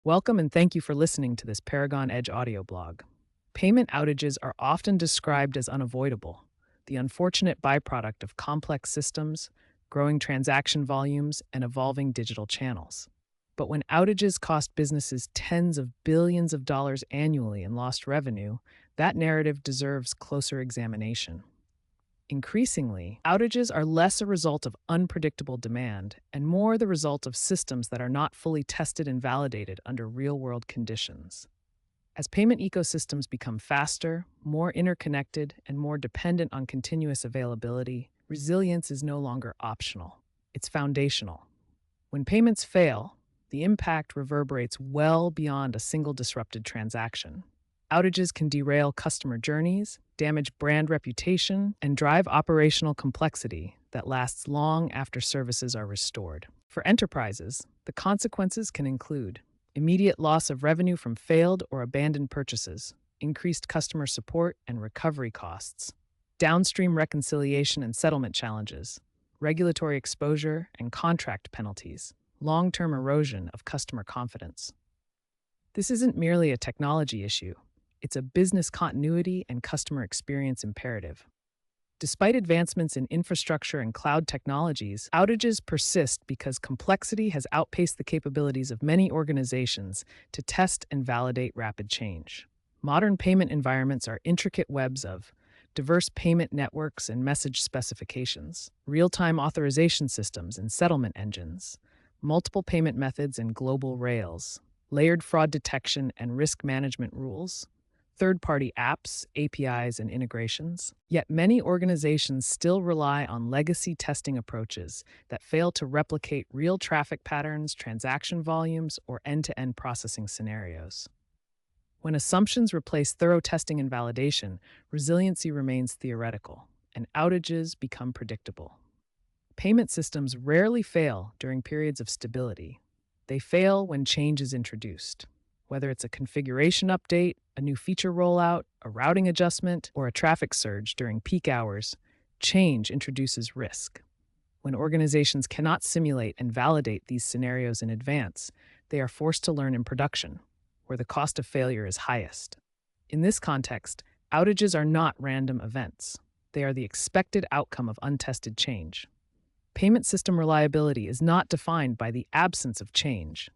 Welcome and thank you for listening to this Paragon Edge audio blog. Payment outages are often described as unavoidable, the unfortunate byproduct of complex systems, growing transaction volumes, and evolving digital channels. But when outages cost businesses tens of billions of dollars annually in lost revenue, that narrative deserves closer examination. Increasingly, outages are less a result of unpredictable demand and more the result of systems that are not fully tested and validated under real-world conditions. As payment ecosystems become faster, more interconnected, and more dependent on continuous availability, resilience is no longer optional. It's foundational. When payments fail, the impact reverberates well beyond a single disrupted transaction. Outages can derail customer journeys, damage brand reputation, and drive operational complexity that lasts long after services are restored. For enterprises, the consequences can include immediate loss of revenue from failed or abandoned purchases, increased customer support and recovery costs, downstream reconciliation and settlement challenges, regulatory exposure and contract penalties, long-term erosion of customer confidence. This isn't merely a technology issue. It's a business continuity and customer experience imperative. Despite advancements in infrastructure and cloud technologies, outages persist because complexity has outpaced the capabilities of many organizations to test and validate rapid change. Modern payment environments are intricate webs of diverse payment networks and message specifications, real-time authorization systems and settlement engines, multiple payment methods and global rails, layered fraud detection and risk management rules, third-party apps, APIs, and integrations. Yet many organizations still rely on legacy testing approaches that fail to replicate real traffic patterns, transaction volumes, or end-to-end processing scenarios. When assumptions replace thorough testing and validation, resiliency remains theoretical, and outages become predictable. Payment systems rarely fail during periods of stability. They fail when change is introduced. Whether it's a configuration update, a new feature rollout, a routing adjustment, or a traffic surge during peak hours, change introduces risk. When organizations cannot simulate and validate these scenarios in advance, they are forced to learn in production, where the cost of failure is highest. In this context, outages are not random events. They are the expected outcome of untested change. Payment system reliability is not defined by the absence of change.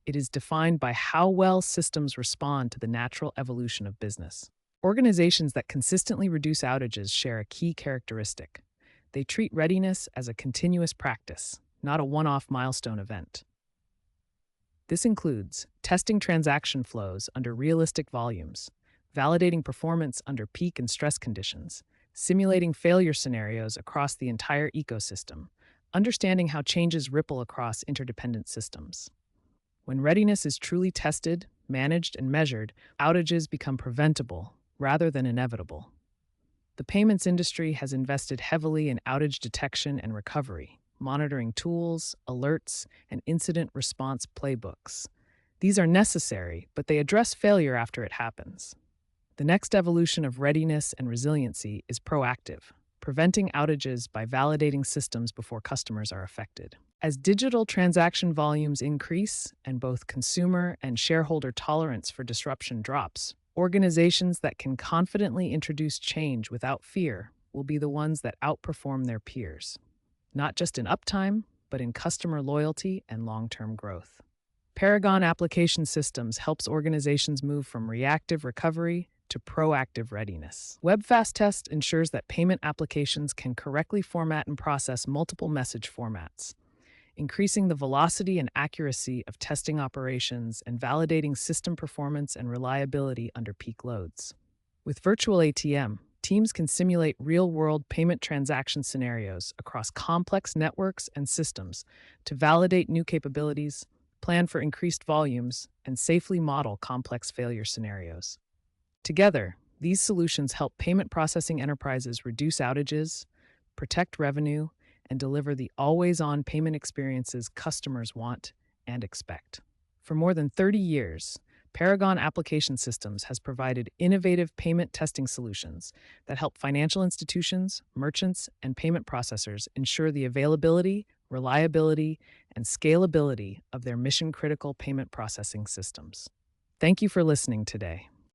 It is defined by how well systems respond to the natural evolution of business. Organizations that consistently reduce outages share a key characteristic. They treat readiness as a continuous practice, not a one-off milestone event. This includes testing transaction flows under realistic volumes, validating performance under peak and stress conditions, simulating failure scenarios across the entire ecosystem, understanding how changes ripple across interdependent systems. When readiness is truly tested, managed, and measured, outages become preventable rather than inevitable. The payments industry has invested heavily in outage detection and recovery, monitoring tools, alerts, and incident response playbooks. These are necessary, but they address failure after it happens. The next evolution of readiness and resiliency is proactive, preventing outages by validating systems before customers are affected. As digital transaction volumes increase and both consumer and shareholder tolerance for disruption drops, organizations that can confidently introduce change without fear will be the ones that outperform their peers, not just in uptime, but in customer loyalty and long-term growth. Paragon Application Systems helps organizations move from reactive recovery to proactive readiness. Web FASTest ensures that payment applications can correctly format and process multiple message formats, increasing the velocity and accuracy of testing operations and validating system performance and reliability under peak loads. With VirtualATM, teams can simulate real-world payment transaction scenarios across complex networks and systems to validate new capabilities, plan for increased volumes, and safely model complex failure scenarios. Together, these solutions help payment processing enterprises reduce outages, protect revenue, and deliver the always-on payment experiences customers want and expect. For more than 30 years, Paragon Application Systems has provided innovative payment testing solutions that help financial institutions, merchants, and payment processors ensure the availability, reliability, and scalability of their mission-critical payment processing systems. Thank you for listening today.